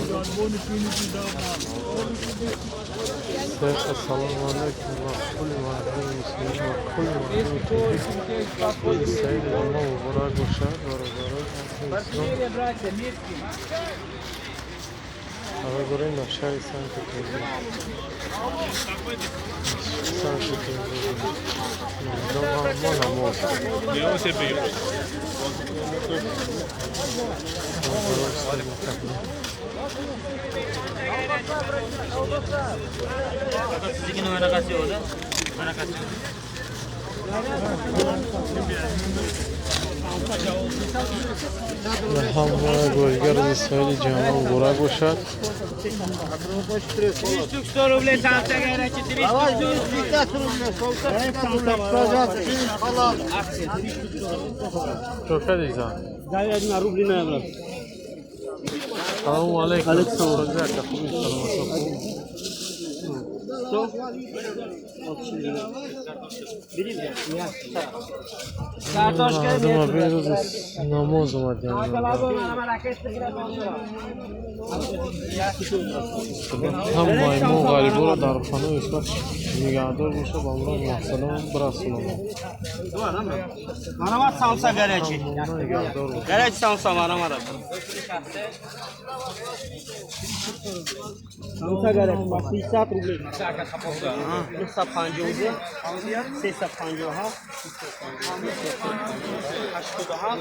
السلام عليكم وكل معلم مسلمين وكل معلم توحيد كل سعيد الله وبركاته وشهد ورزقنا هذا قرينا شاري سانتا كيزي سانتا كيزي دوما مونا موت Sizinki numara kaç oldu? Numara kaç oldu? همه گویگر اسماعیل جمال برا گوشد 300 ruble samsa gerekli. 300 چوکه دیزا ruble. Ruble ne var? سلام علیکم خوبی آدم بیروز نماز اومدیم هم مایمون غریبو را در خانه ایستاد نگهدار باشه با اون محسنم برسونم Bana samsa gerekli. Gerek samsa bana var. Samsa gerek. 300 ruble. 350 350 ha. 80 ha.